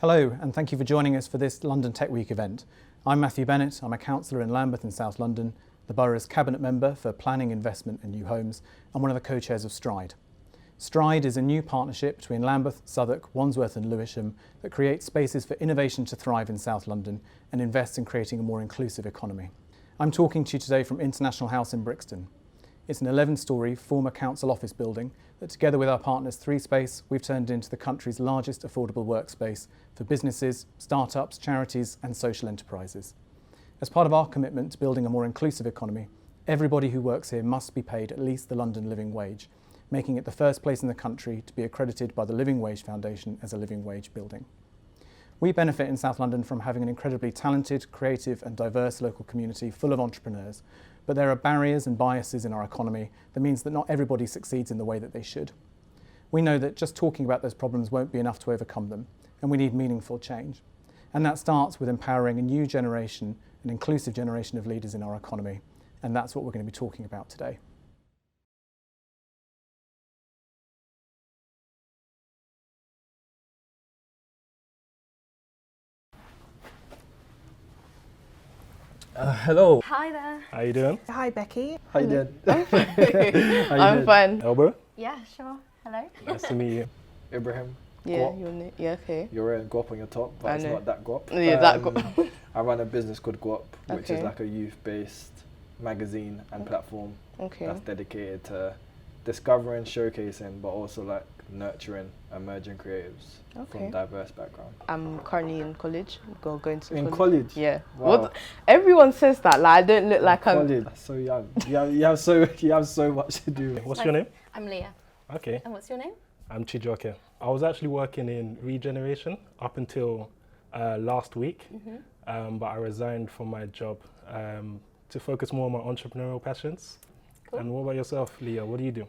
Hello, and thank you for joining us for this London Tech Week event. I'm Matthew Bennett. I'm a councillor in Lambeth in South London, the borough's cabinet member for planning, investment and new homes, and one of the co-chairs of Stride. Stride is a new partnership between Lambeth, Southwark, Wandsworth and Lewisham that creates spaces for innovation to thrive in South London and invests in creating a more inclusive economy. I'm talking to you today from International House in Brixton. It's an 11-storey former council office building that, together with our partners 3Space, we've turned into the country's largest affordable workspace for businesses, startups, charities and social enterprises. As part of our commitment to building a more inclusive economy, everybody who works here must be paid at least the London living wage, making it the first place in the country to be accredited by the Living Wage Foundation as a living wage building. We benefit in South London from having an incredibly talented, creative and diverse local community full of entrepreneurs, but there are barriers and biases in our economy that means that not everybody succeeds in the way that they should. We know that just talking about those problems won't be enough to overcome them, and we need meaningful change. And that starts with empowering a new generation, an inclusive generation of leaders in our economy, and that's what we're going to be talking about today. Hello. Hi there. How you doing? Hi, Becky. How you doing? I'm fine. Elbow. Yeah, sure. Hello. Nice to meet you. Ibrahim. Yeah, Guap. okay. You're wearing guap on your top, but I it's know. not that guap. Yeah, that guap. I run a business called Guap, which is Okay. like a youth-based magazine and platform Okay. that's dedicated to discovering, showcasing, but also like nurturing emerging creatives Okay. from diverse backgrounds. I'm currently in college. Going to In college? Yeah. Wow. What? Everyone says that. Like I don't look like I'm. College. That's so young. You have so much to do. What's your name? I'm Leah. Okay, And what's your name? I'm Chijoke. I was actually working in regeneration up until last week, but I resigned from my job to focus more on my entrepreneurial passions. Cool. And what about yourself, Leah? What do you do?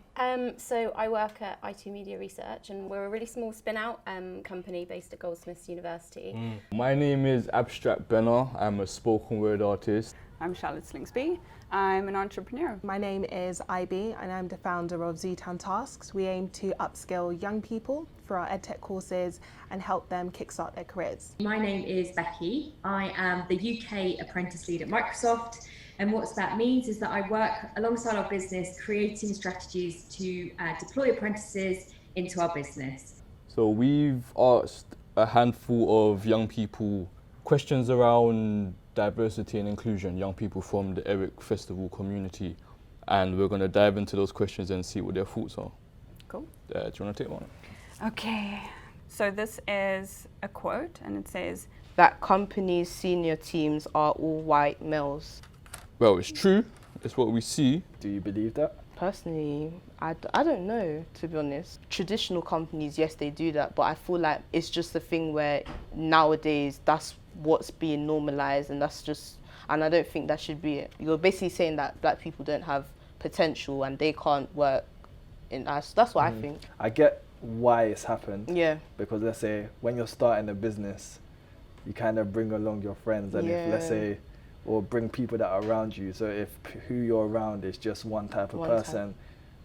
So I work at I2 Media Research, and we're a really small spin-out company based at Goldsmiths University. My name is Abstract Benner. I'm a spoken word artist. I'm Charlotte Slingsby. I'm an entrepreneur. My name is IB and I'm the founder of Zootown Tasks. We aim to upskill young people for our EdTech courses and help them kickstart their careers. My name is Becky. I am the UK apprentice lead at Microsoft. And what that means is that I work alongside our business, creating strategies to deploy apprentices into our business. So we've asked a handful of young people questions around diversity and inclusion, young people from the Eric Festival community. And we're going to dive into those questions and see what their thoughts are. Cool. Do you want to take one? Okay. So this is a quote and it says, That companies' senior teams are all white males. Well, it's true. It's what we see. Do you believe that? Personally, I don't know, to be honest. Traditional companies, yes, they do that, but I feel like it's just a thing where nowadays that's what's being normalised and I don't think that should be it. You're basically saying that black people don't have potential and they can't work in us. That's what I think. I get why it's happened. Yeah. Because let's say when you're starting a business, you kind of bring along your friends, and if let's say, or bring people that are around you. So if who you're around is just one type of person,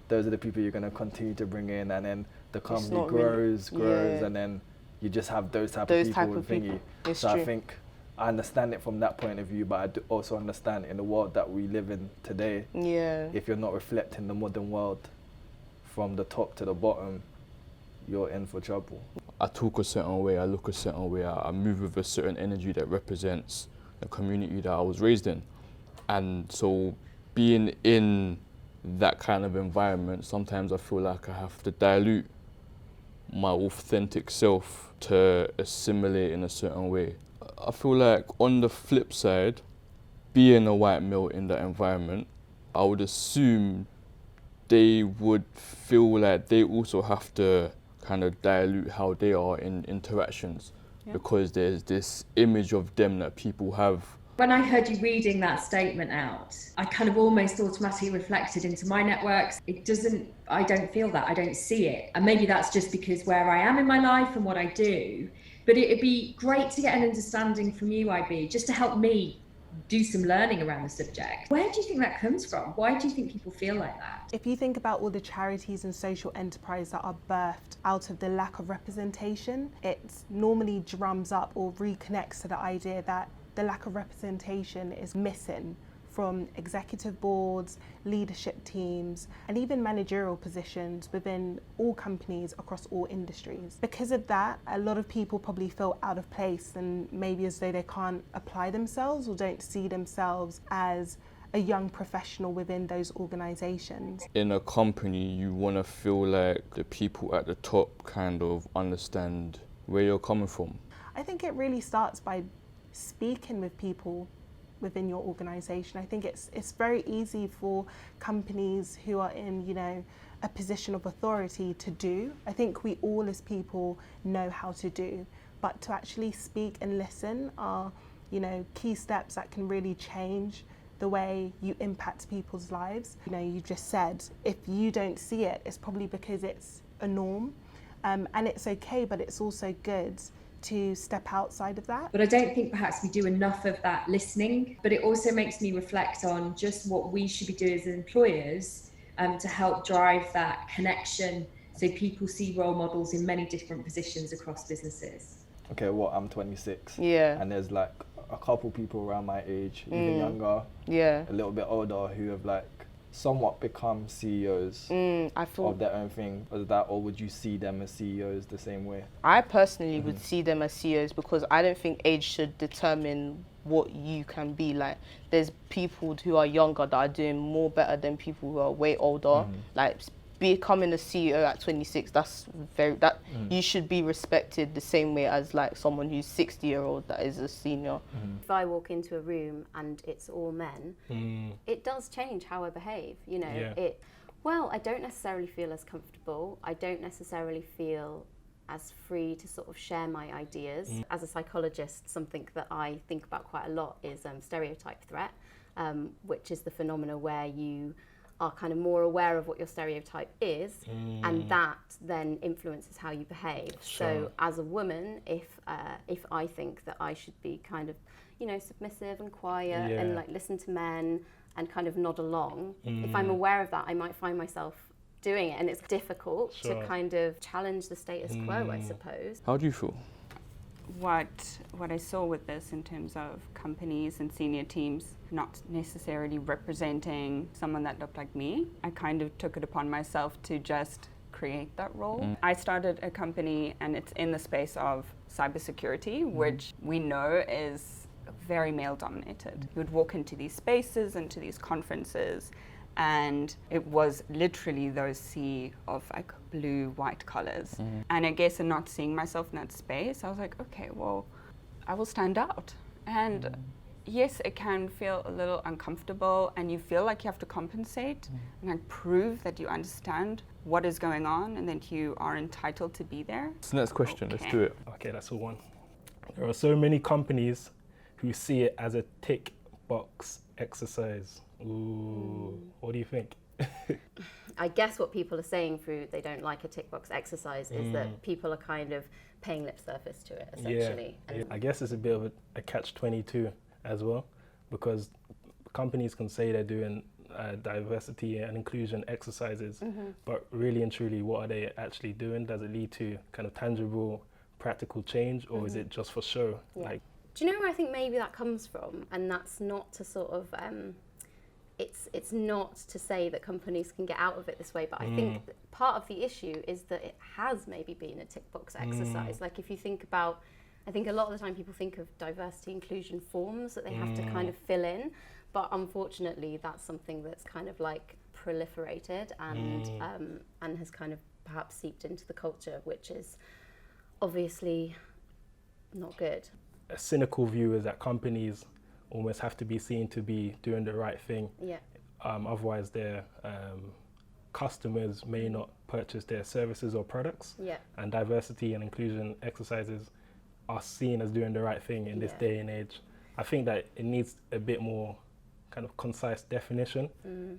those are the people you're going to continue to bring in, and then the company grows, and then you just have those type of people. It's so true. I think I understand it from that point of view, but I do also understand in the world that we live in today, if you're not reflecting the modern world from the top to the bottom, you're in for trouble. I talk a certain way, I look a certain way, I move with a certain energy that represents the community that I was raised in. And so being in that kind of environment, sometimes I feel like I have to dilute my authentic self to assimilate in a certain way. I feel like on the flip side, being a white male in that environment, I would assume they would feel like they also have to kind of dilute how they are in interactions, because there's this image of them that people have. When I heard you reading that statement out, I kind of almost automatically reflected into my networks. I don't feel that, I don't see it. And maybe that's just because where I am in my life and what I do. But it'd be great to get an understanding from you, IB, just to help me do some learning around the subject. Where do you think that comes from? Why do you think people feel like that? If you think about all the charities and social enterprise that are birthed out of the lack of representation, it normally drums up or reconnects to the idea that the lack of representation is missing from executive boards, leadership teams, and even managerial positions within all companies across all industries. Because of that, a lot of people probably feel out of place and maybe as though they can't apply themselves or don't see themselves as a young professional within those organisations. In a company, you want to feel like the people at the top kind of understand where you're coming from. I think it really starts by speaking with people within your organisation. I think it's very easy for companies who are in, a position of authority to do. I think we all as people know how to do, but to actually speak and listen are, key steps that can really change the way you impact people's lives. You just said, if you don't see it, it's probably because it's a norm, and it's okay, but it's also good to step outside of that. But I don't think perhaps we do enough of that listening, but it also makes me reflect on just what we should be doing as employers to help drive that connection so people see role models in many different positions across businesses. Okay, well, I'm 26. Yeah. And there's like a couple people around my age, even younger, Yeah. a little bit older, who have like somewhat become CEOs of their own thing. Is that, or would you see them as CEOs the same way? I personally would see them as CEOs because I don't think age should determine what you can be. Like, there's people who are younger that are doing more better than people who are way older. Like, becoming a CEO at 26, you should be respected the same way as like someone who's 60-year-old that is a senior. If I walk into a room and it's all men, it does change how I behave. I don't necessarily feel as comfortable. I don't necessarily feel as free to sort of share my ideas. As a psychologist, something that I think about quite a lot is stereotype threat, which is the phenomena where you are kind of more aware of what your stereotype is, and that then influences how you behave. Sure. So as a woman, if I think that I should be kind of, submissive and quiet and like listen to men and kind of nod along, if I'm aware of that, I might find myself doing it, and it's difficult to kind of challenge the status quo, I suppose. How do you feel? What I saw with this in terms of companies and senior teams not necessarily representing someone that looked like me, I kind of took it upon myself to just create that role. I started a company and it's in the space of cybersecurity, which we know is very male dominated. You would walk into these spaces, into these conferences, and it was literally those sea of like blue, white colors. And I guess in not seeing myself in that space, I was like, okay, well, I will stand out. And yes, it can feel a little uncomfortable and you feel like you have to compensate and like prove that you understand what is going on and that you are entitled to be there. So next question, let's do it. Okay, that's all one. There are so many companies who see it as a tick box exercise. Ooh, what do you think? I guess what people are saying through they don't like a tick box exercise is that people are kind of paying lip service to it, essentially. Yeah. I guess it's a bit of a catch-22 as well, because companies can say they're doing diversity and inclusion exercises, but really and truly, what are they actually doing? Does it lead to kind of tangible, practical change, or is it just for show? Yeah. Like, do you know where I think maybe that comes from? And that's not to sort of, it's not to say that companies can get out of it this way, but I think that part of the issue is that it has maybe been a tick box exercise. Like if you think about, I think a lot of the time people think of diversity inclusion forms that they have to kind of fill in, but unfortunately that's something that's kind of like proliferated and has kind of perhaps seeped into the culture, which is obviously not good. a cynical view is that companies almost have to be seen to be doing the right thing. Yeah. Otherwise, their customers may not purchase their services or products. Yeah. And diversity and inclusion exercises are seen as doing the right thing in this day and age. I think that it needs a bit more kind of concise definition,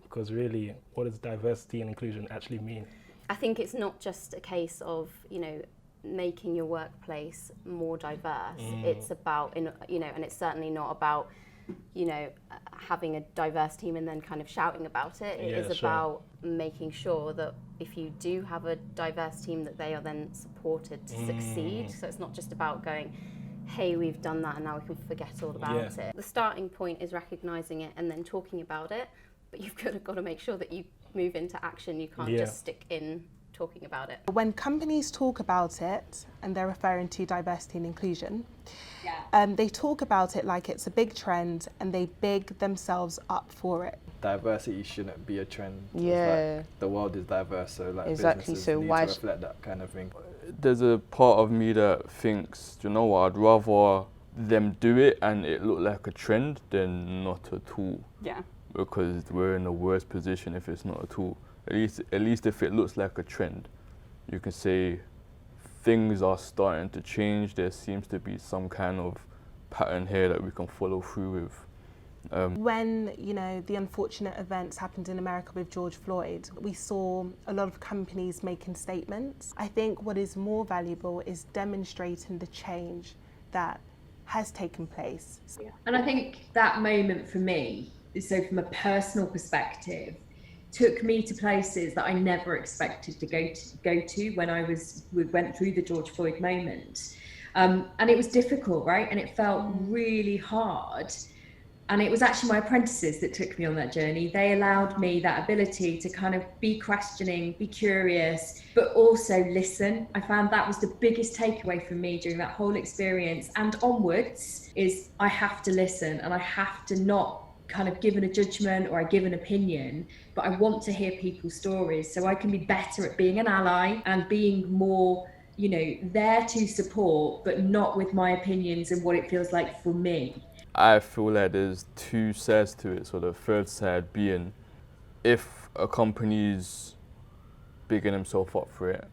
because really, what does diversity and inclusion actually mean? I think it's not just a case of, you know, making your workplace more diverse. It's about, you know, and it's certainly not about having a diverse team and then kind of shouting about it. It is about making sure that if you do have a diverse team, that they are then supported to succeed. So it's not just about going, hey, we've done that and now we can forget all about it. The starting point is recognizing it and then talking about it, but you've got to make sure that you move into action. You can't just stick in talking about it. When companies talk about it, and they're referring to diversity and inclusion, they talk about it like it's a big trend and they big themselves up for it. Diversity shouldn't be a trend. Yeah. Like the world is diverse, so like Exactly, businesses so need why to reflect that kind of thing. There's a part of me that thinks, you know what, I'd rather them do it and it look like a trend than not at all. Yeah. Because we're in the worst position if it's not at all. At least if it looks like a trend, you can say things are starting to change. There seems to be some kind of pattern here that we can follow through with. When, the unfortunate events happened in America with George Floyd, we saw a lot of companies making statements. I think what is more valuable is demonstrating the change that has taken place. And I think that moment for me, so from a personal perspective, took me to places that I never expected to go to when we went through the George Floyd moment. And it was difficult, right? And it felt really hard. And it was actually my apprentices that took me on that journey. They allowed me that ability to kind of be questioning, be curious, but also listen. I found that was the biggest takeaway for me during that whole experience and onwards, is I have to listen and I have to not kind of give a judgment or I give an opinion, but I want to hear people's stories so I can be better at being an ally and being more, there to support, but not with my opinions and what it feels like for me. I feel like there's two sides to it. So the third side being, if a company's bigging himself up for it,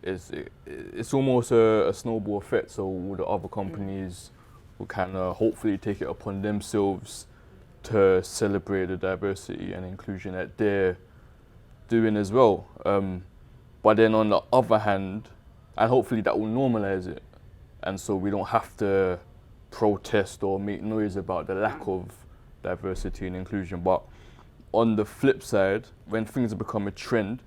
it's almost a snowball effect. So all the other companies will kind of hopefully take it upon themselves to celebrate the diversity and inclusion that they're doing as well. But then on the other hand, and hopefully that will normalize it. And so we don't have to protest or make noise about the lack of diversity and inclusion. But on the flip side, when things become a trend,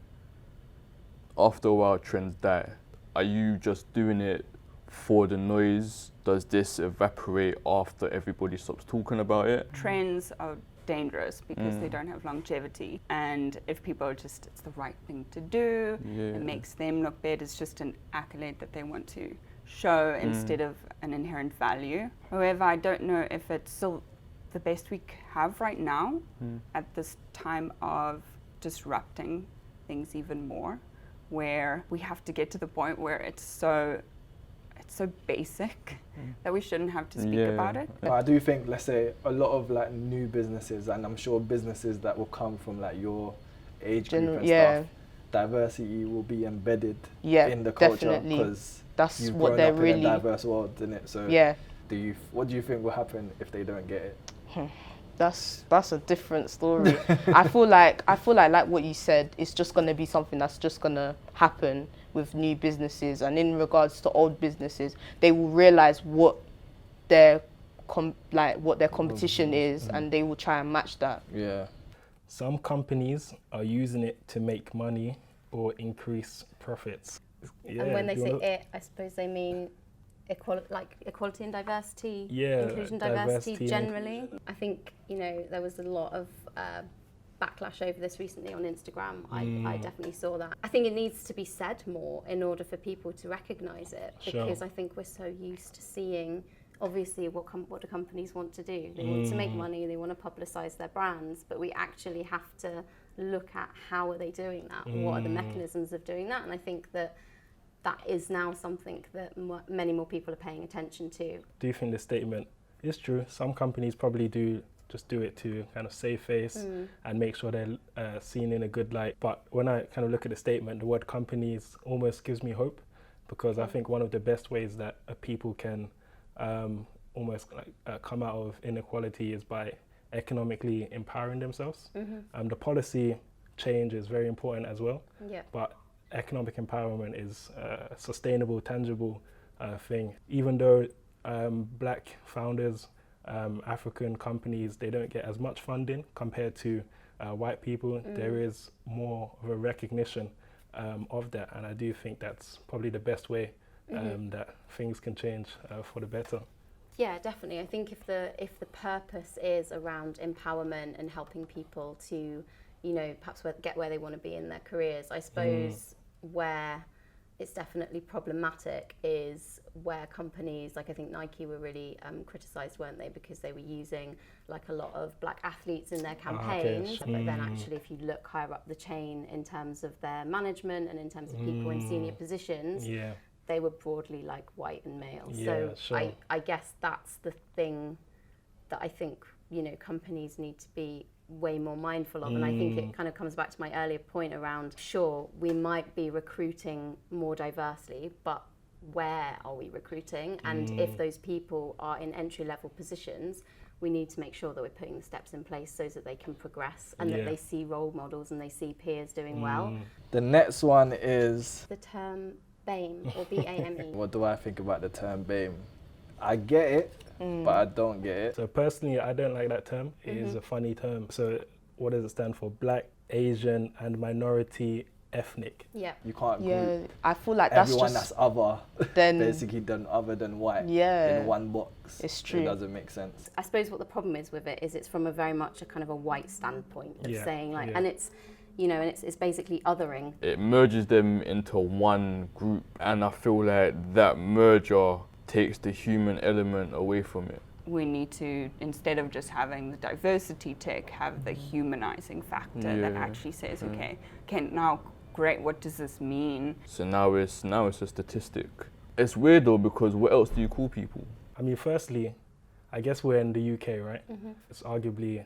after a while trends die. Are you just doing it for the noise? Does this evaporate after everybody stops talking about it? Trends are dangerous because they don't have longevity, and if people are just, it's the right thing to do, it makes them look better, it's just an accolade that they want to show instead of an inherent value. However, I don't know if it's still the best we have right now at this time of disrupting things even more, where we have to get to the point where it's so basic that we shouldn't have to speak about it. But I do think, let's say, a lot of like new businesses, and I'm sure businesses that will come from like your age group and stuff, diversity will be embedded in the culture because that's you've what grown they're up really in a diverse world, isn't it? So what do you think will happen if they don't get it? That's a different story. I feel like what you said, it's just gonna be something that's just gonna happen with new businesses, and in regards to old businesses, they will realize what their competition is, and they will try and match that. Yeah. Some companies are using it to make money or increase profits. And when they say it, I suppose they mean equality and diversity, inclusion, diversity generally. I think there was a lot of backlash over this recently on Instagram. I definitely saw that. I think it needs to be said more in order for people to recognise it, because I think we're so used to seeing, obviously, what do companies want to do? They want to make money, they want to publicise their brands, but we actually have to look at how are they doing that? What are the mechanisms of doing that? And I think that is now something that many more people are paying attention to. Do you think the statement is true? Some companies probably do it to kind of save face and make sure they're seen in a good light. But when I kind of look at the statement, the word companies almost gives me hope, because I think one of the best ways that people can almost come out of inequality is by economically empowering themselves. The policy change is very important as well, but economic empowerment is a sustainable, tangible thing. Even though Black founders African companies, they don't get as much funding compared to white people. There is more of a recognition of that, and I do think that's probably the best way that things can change for the better. Yeah, definitely. I think if the purpose is around empowerment and helping people to, you know, perhaps get where they want to be in their careers, I suppose where it's definitely problematic is where companies, like I think Nike were really criticised, weren't they, because they were using like a lot of black athletes in their campaigns, but then actually if you look higher up the chain in terms of their management and in terms of people in senior positions, they were broadly like white and male. So sure. I guess that's the thing that I think, you know, companies need to be way more mindful of. And I think it kind of comes back to my earlier point around, sure, we might be recruiting more diversely, but where are we recruiting? And if those people are in entry-level positions, we need to make sure that we're putting the steps in place so that they can progress and that they see role models and they see peers doing well. The next one is the term BAME or BAME. What do I think about the term BAME? I get it, but I don't get it. So personally, I don't like that term. It is a funny term. So what does it stand for? Black, Asian, and minority ethnic. Yeah. You can't group I feel like that's everyone just that's other, then basically done other than white in one box. It's true. It doesn't make sense. I suppose what the problem is with it is it's from a very much a kind of a white standpoint of saying like, and it's, you know, and it's basically othering. It merges them into one group, and I feel like that merger takes the human element away from it. We need to, instead of just having the diversity tick, have the humanizing factor that actually says, okay, now great, what does this mean? So now it's a statistic. It's weird though, because what else do you call people? I mean, firstly, I guess we're in the UK, right? It's arguably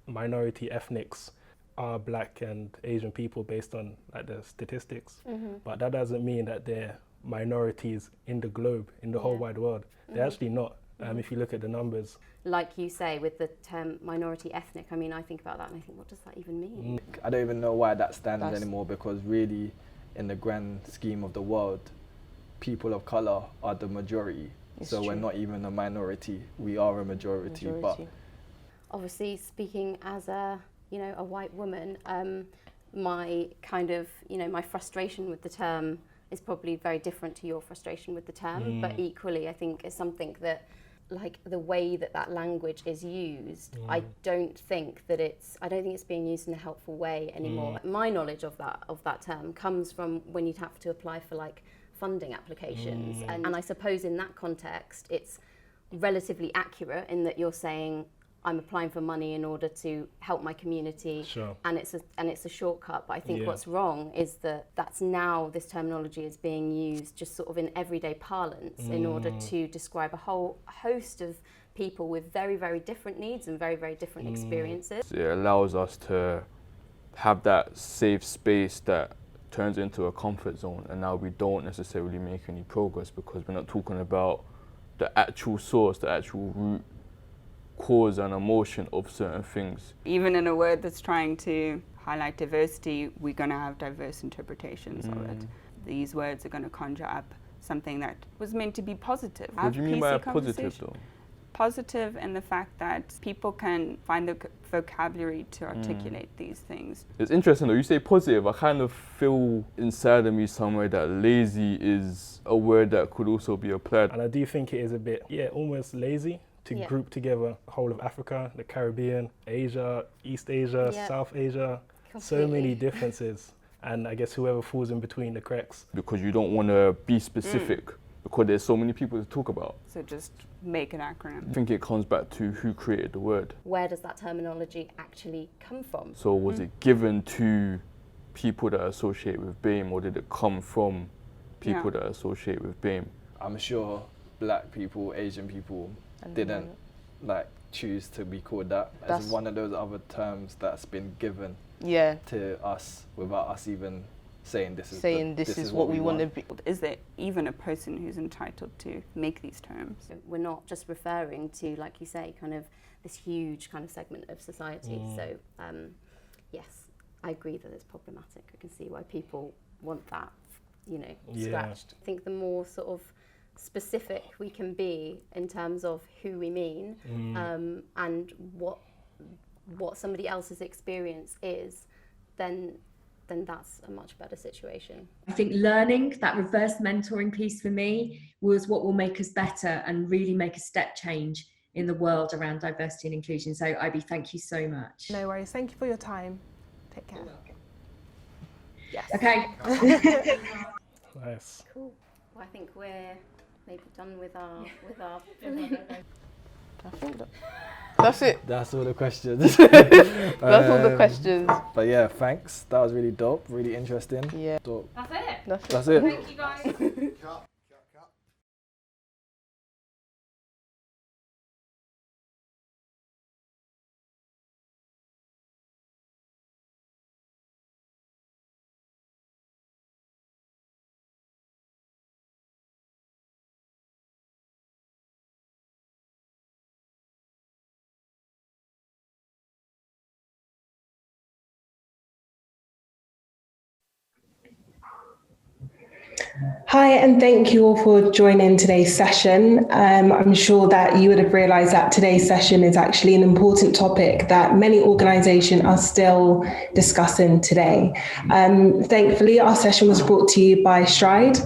minority ethnics are black and Asian people based on like the statistics, but that doesn't mean that they're minorities in the globe, in the whole wide world. They're actually not. If you look at the numbers. Like you say, with the term minority ethnic, I mean, I think about that and I think, what does that even mean? I don't even know why that stands anymore, because really, in the grand scheme of the world, people of colour are the majority. So we're not even a minority, we are a majority. But obviously, speaking as a, you know, a white woman, my kind of, you know, my frustration with the term is probably very different to your frustration with the term, but equally I think it's something that, like the way that that language is used, I don't think it's being used in a helpful way anymore. My knowledge of that term comes from when you'd have to apply for like funding applications, and I suppose in that context it's relatively accurate in that you're saying I'm applying for money in order to help my community, and it's a shortcut. But I think what's wrong is that that's now this terminology is being used just sort of in everyday parlance in order to describe a whole host of people with very, very different needs and very, very different experiences. It allows us to have that safe space that turns into a comfort zone, and now we don't necessarily make any progress because we're not talking about the actual source, the actual root cause and emotion of certain things. Even in a word that's trying to highlight diversity, we're going to have diverse interpretations of it. These words are going to conjure up something that was meant to be positive. What do you mean by positive though? Positive in the fact that people can find the vocabulary to articulate these things. It's interesting though, you say positive, I kind of feel inside of me somewhere that lazy is a word that could also be applied. And I do think it is a bit, almost lazy to group together the whole of Africa, the Caribbean, Asia, East Asia, South Asia, so many differences. And I guess whoever falls in between the cracks. Because you don't want to be specific, because there's so many people to talk about. So just make an acronym. I think it comes back to who created the word. Where does that terminology actually come from? So was it given to people that associate with BAME, or did it come from people that associate with BAME? I'm sure black people, Asian people didn't like choose to be called that. As one of those other terms that's been given to us without us even saying this is what we want to be. Is there even a person who's entitled to make these terms? We're not just referring to, like you say, kind of this huge kind of segment of society. So yes, I agree that it's problematic. I can see why people want that, you know, scratched. I think the more sort of specific we can be in terms of who we mean, and what somebody else's experience is, then that's a much better situation. I think learning that reverse mentoring piece for me was what will make us better and really make a step change in the world around diversity and inclusion. So Ivy, thank you so much. No worries. Thank you for your time. Take care. Yes. Okay. Nice. Cool. Well, I think we're maybe done with our I think that's it. That's all the questions. That's all the questions. But yeah, thanks. That was really dope, really interesting. Yeah. Dope. That's it. That's it. Thank you guys. Hi, and thank you all for joining today's session. I'm sure that you would have realised that today's session is actually an important topic that many organisations are still discussing today. Thankfully, our session was brought to you by Stride.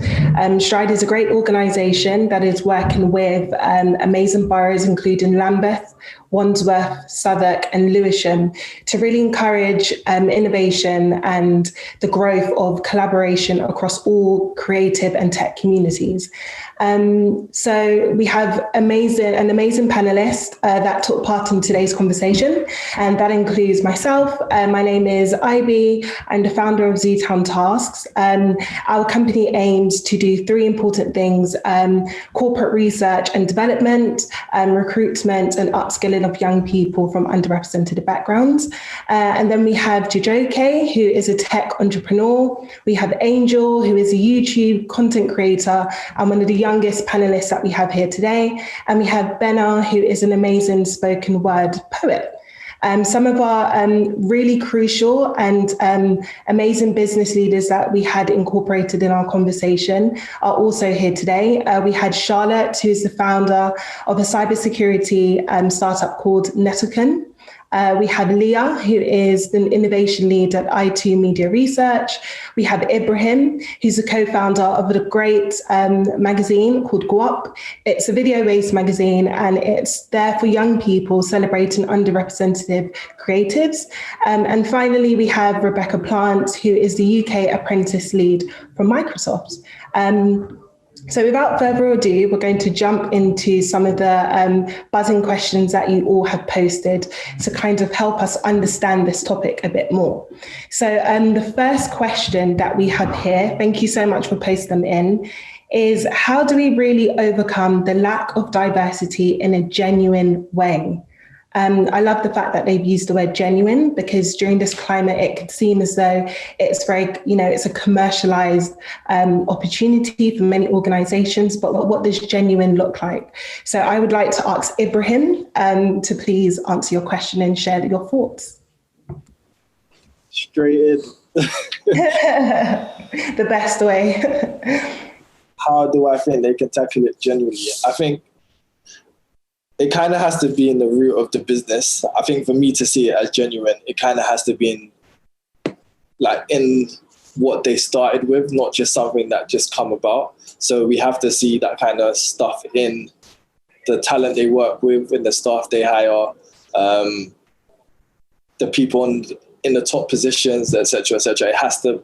Stride is a great organisation that is working with amazing boroughs, including Lambeth, Wandsworth, Southwark and Lewisham, to really encourage innovation and the growth of collaboration across all creative and tech communities. So we have an amazing panelist that took part in today's conversation, and that includes myself. My name is Ivy. I'm the founder of Zootown Tasks. Our company aims to do three important things: corporate research and development, recruitment and upskilling of young people from underrepresented backgrounds. And then we have Jijoke, who is a tech entrepreneur. We have Angel, who is a YouTube content creator and one of the youngest panelists that we have here today. And we have Benna, who is an amazing spoken word poet. Some of our really crucial and amazing business leaders that we had incorporated in our conversation are also here today. We had Charlotte, who is the founder of a cybersecurity startup called Nettleton. We have Leah, who is an innovation lead at i2 Media Research. We have Ibrahim, who's a co-founder of a great magazine called Go Up. It's a video-based magazine, and it's there for young people celebrating underrepresented creatives. And finally, we have Rebecca Plant, who is the UK apprentice lead from Microsoft. So without further ado, we're going to jump into some of the buzzing questions that you all have posted to kind of help us understand this topic a bit more. So the first question that we have here, thank you so much for posting them in, is how do we really overcome the lack of diversity in a genuine way? I love the fact that they've used the word genuine, because during this climate, it could seem as though it's very, it's a commercialized opportunity for many organizations, but what does genuine look like? So I would like to ask Ibrahim to please answer your question and share your thoughts. Straight in. The best way. How do I think they can tackle it genuinely? I think it kind of has to be in the root of the business. I think for me to see it as genuine, it kind of has to be in what they started with, not just something that just come about. So we have to see that kind of stuff in the talent they work with, in the staff they hire, the people in the top positions, et cetera, et cetera. It has to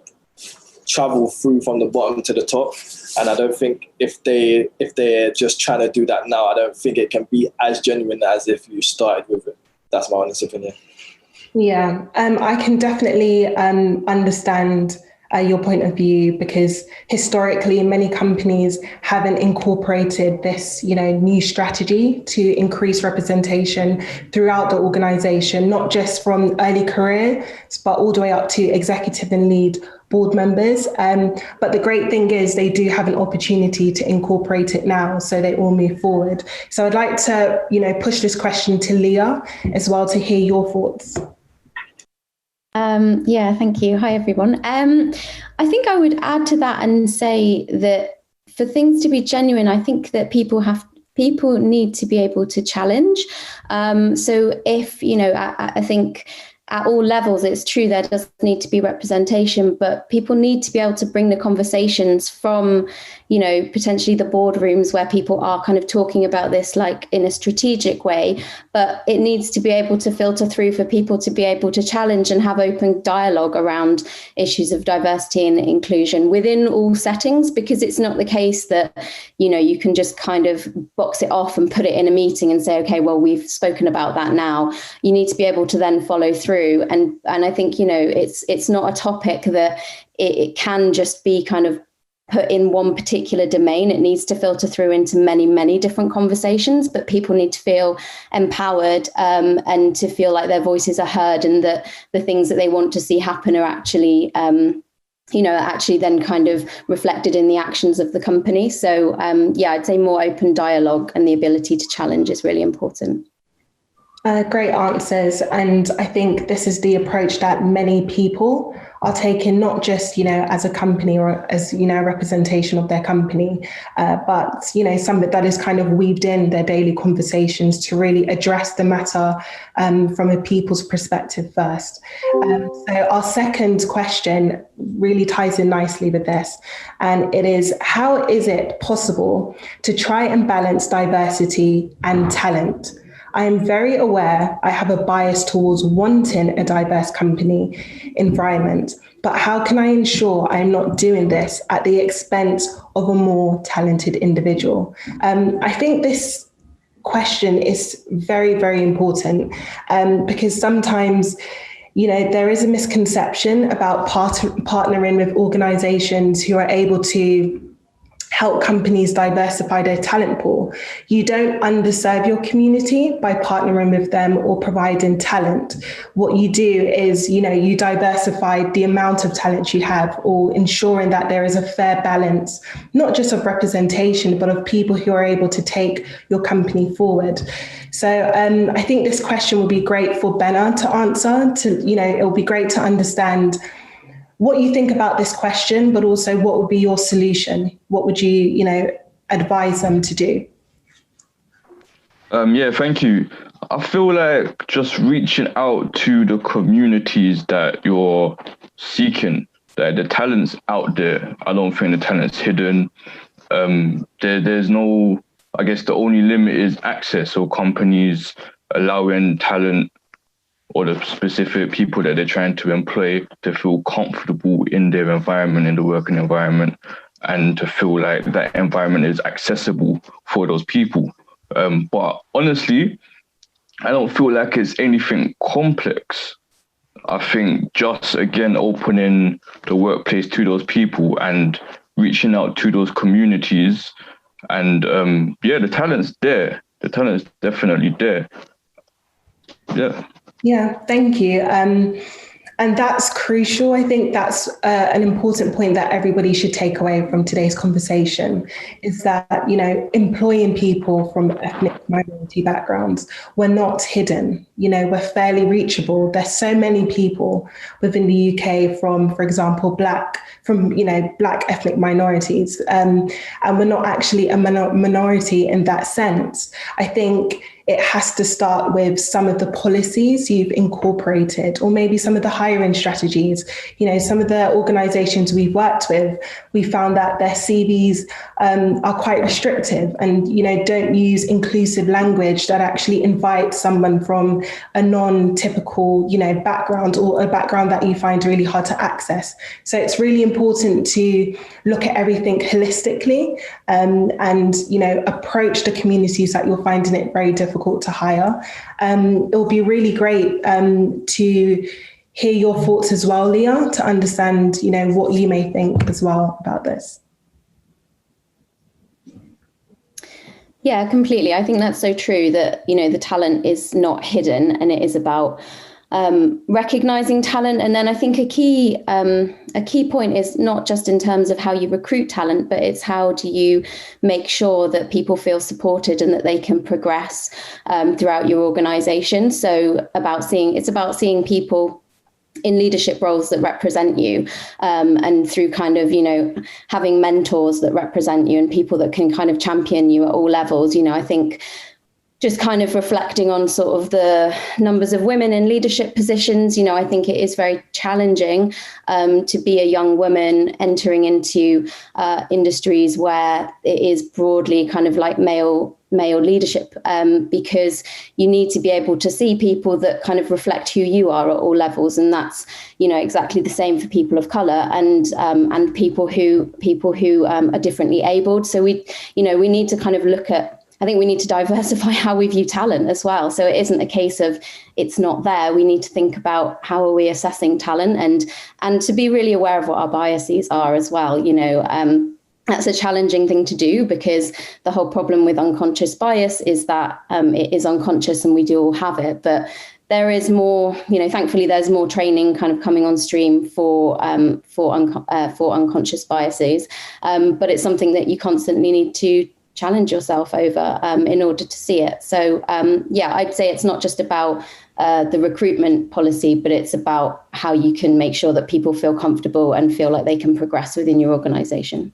travel through from the bottom to the top. And I don't think if they're just trying to do that now, I don't think it can be as genuine as if you started with it. That's my honest opinion. Yeah, I can definitely understand your point of view, because historically many companies haven't incorporated this, new strategy to increase representation throughout the organization, not just from early career, but all the way up to executive and lead board members. But the great thing is they do have an opportunity to incorporate it now, so they all move forward. So I'd like to, push this question to Leah as well to hear your thoughts. Yeah, thank you. Hi, everyone. I think I would add to that and say that for things to be genuine, I think that people need to be able to challenge. So if, I think at all levels, it's true there does need to be representation, but people need to be able to bring the conversations from, potentially the boardrooms where people are kind of talking about this like in a strategic way, but it needs to be able to filter through for people to be able to challenge and have open dialogue around issues of diversity and inclusion within all settings, because it's not the case that, you can just kind of box it off and put it in a meeting and say, okay, well, we've spoken about that now. You need to be able to then follow through. And I think, it's not a topic that it can just be kind of put in one particular domain. It needs to filter through into many, many different conversations, but people need to feel empowered and to feel like their voices are heard, and that the things that they want to see happen are actually, actually then kind of reflected in the actions of the company. So I'd say more open dialogue and the ability to challenge is really important. Great answers. And I think this is the approach that many people are taking, not just, as a company or as, a representation of their company, but, something that is kind of weaved in their daily conversations to really address the matter from a people's perspective first. So our second question really ties in nicely with this. And it is, how is it possible to try and balance diversity and talent? I am very aware I have a bias towards wanting a diverse company environment, but how can I ensure I am not doing this at the expense of a more talented individual? I think this question is very, very important because sometimes, there is a misconception about partnering with organizations who are able to help companies diversify their talent pool. You don't underserve your community by partnering with them or providing talent. What you do is, you diversify the amount of talent you have, or ensuring that there is a fair balance, not just of representation, but of people who are able to take your company forward. So I think this question will be great for Benna to answer. It will be great to understand what you think about this question, but also what would be your solution? What would you, advise them to do? Thank you. I feel like just reaching out to the communities that you're seeking, that the talent's out there. I don't think the talent's hidden. There's no, I guess the only limit is access, or companies allowing talent or the specific people that they're trying to employ to feel comfortable in their environment, in the working environment, and to feel like that environment is accessible for those people. But honestly, I don't feel like it's anything complex. I think just, again, opening the workplace to those people and reaching out to those communities. And the talent's there. The talent's definitely there. Yeah. Yeah, thank you. And that's crucial. I think that's an important point that everybody should take away from today's conversation, is that, employing people from ethnic minority backgrounds, we're not hidden, we're fairly reachable. There's so many people within the UK from, for example, Black ethnic minorities, and we're not actually a minority in that sense. I think it has to start with some of the policies you've incorporated, or maybe some of the hiring strategies. Some of the organizations we've worked with, we found that their CVs are quite restrictive and, don't use inclusive language that actually invites someone from a non-typical, background, or a background that you find really hard to access. So it's really important to look at everything holistically and, approach the communities that you're finding it very difficult to hire. It will be really great to hear your thoughts as well, Leah, to understand, what you may think as well about this. Yeah, completely. I think that's so true that, the talent is not hidden, and it is about recognizing talent. And then I think a key point is not just in terms of how you recruit talent, but it's how do you make sure that people feel supported and that they can progress throughout your organization. So it's about seeing people in leadership roles that represent you, and through kind of, having mentors that represent you and people that can kind of champion you at all levels. I think just kind of reflecting on sort of the numbers of women in leadership positions, I think it is very challenging to be a young woman entering into industries where it is broadly kind of like male leadership, because you need to be able to see people that kind of reflect who you are at all levels, and that's exactly the same for people of color and people who are differently abled. So we need to kind of look at, I think we need to diversify how we view talent as well. So it isn't a case of it's not there. We need to think about how are we assessing talent, and to be really aware of what our biases are as well. That's a challenging thing to do, because the whole problem with unconscious bias is that it is unconscious and we do all have it. But there is more, thankfully there's more training kind of coming on stream for unconscious biases. But it's something that you constantly need to challenge yourself over in order to see it. So I'd say it's not just about the recruitment policy, but it's about how you can make sure that people feel comfortable and feel like they can progress within your organization.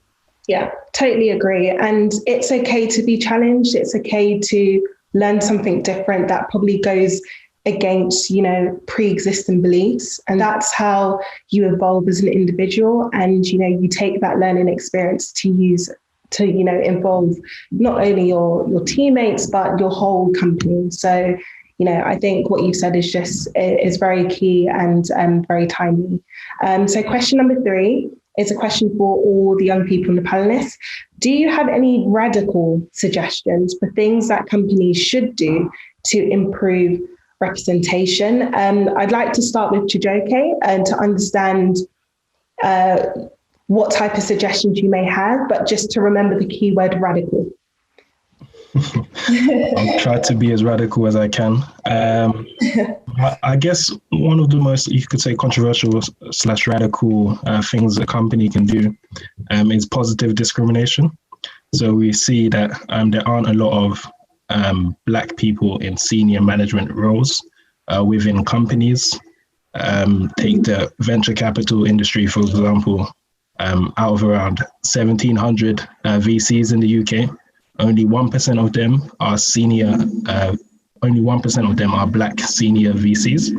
Yeah, totally agree. And it's okay to be challenged. It's okay to learn something different that probably goes against, pre-existing beliefs. And that's how you evolve as an individual. And, you take that learning experience to use to, involve not only your teammates, but your whole company. So, I think what you've said is very key and very timely. So question number 3 is a question for all the young people in the panelists. Do you have any radical suggestions for things that companies should do to improve representation? I'd like to start with Chijioke and to understand what type of suggestions you may have, but just to remember the keyword radical. I'll try to be as radical as I can. I guess one of the most, you could say, controversial / radical things a company can do is positive discrimination. So we see that there aren't a lot of Black people in senior management roles within companies. Take the venture capital industry, for example. Out of around 1,700 VCs in the UK, only 1% of them are senior. Only 1% of them are Black senior VCs.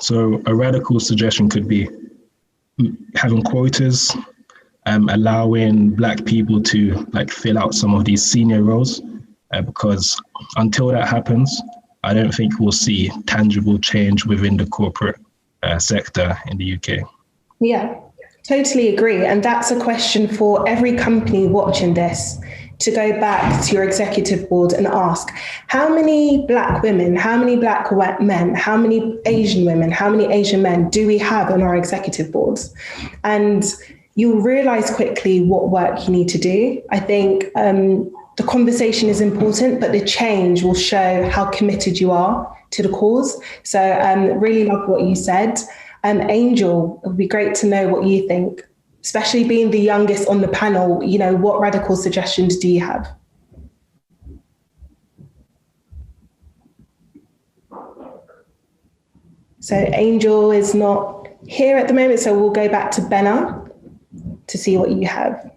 So a radical suggestion could be having quotas, allowing Black people to fill out some of these senior roles, because until that happens, I don't think we'll see tangible change within the corporate sector in the UK. Yeah, totally agree. And that's a question for every company watching this, to go back to your executive board and ask, how many Black women, how many Black men, how many Asian women, how many Asian men do we have on our executive boards? And you'll realize quickly what work you need to do. I think the conversation is important, but the change will show how committed you are to the cause. So really love what you said. Angel, it would be great to know what you think, especially being the youngest on the panel. What radical suggestions do you have? So Angel is not here at the moment, so we'll go back to Benna to see what you have.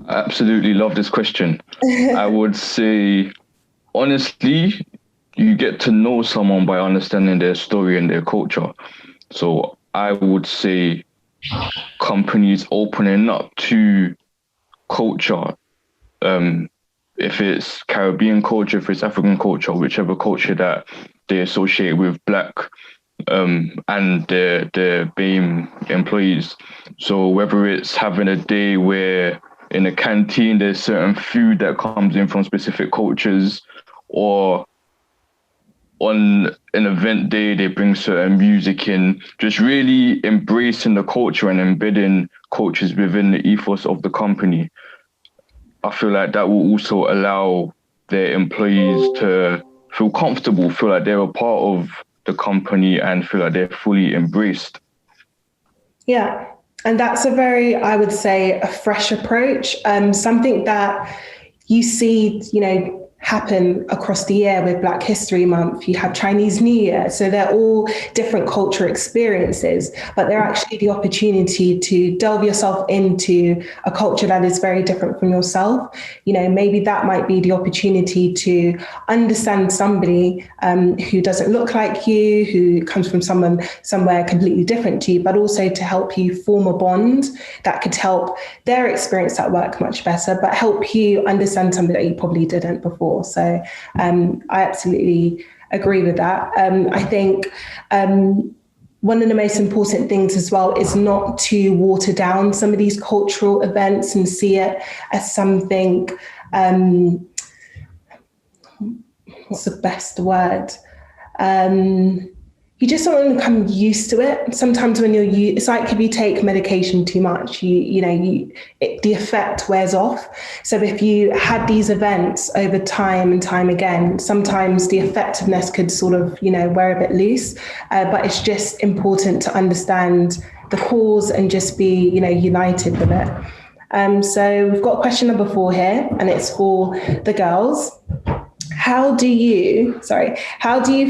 I absolutely love this question. I would say, honestly, you get to know someone by understanding their story and their culture. So I would say companies opening up to culture, if it's Caribbean culture, if it's African culture, whichever culture that they associate with Black and their BAME employees. So whether it's having a day where in a canteen there's certain food that comes in from specific cultures, or on an event day they bring certain music in, just really embracing the culture and embedding cultures within the ethos of the company. I feel like that will also allow their employees to feel comfortable, feel like they're a part of the company and feel like they're fully embraced. Yeah, and that's a very, I would say, a fresh approach, something that you see, happen across the year with Black History Month. You have Chinese New Year. So they're all different cultural experiences, but they're actually the opportunity to delve yourself into a culture that is very different from yourself. You know, maybe that might be the opportunity to understand somebody who doesn't look like you, who comes from somewhere completely different to you, but also to help you form a bond that could help their experience at work much better, but help you understand something that you probably didn't before. So I absolutely agree with that. I think one of the most important things as well is not to water down some of these cultural events and see it as something, what's the best word? You just don't want to become used to it. Sometimes when it's like if you take medication too much, the effect wears off. So if you had these events over time and time again, sometimes the effectiveness could sort of, wear a bit loose. But it's just important to understand the cause and just be, united with it. So we've got question number 4 here, and it's for the girls. How do you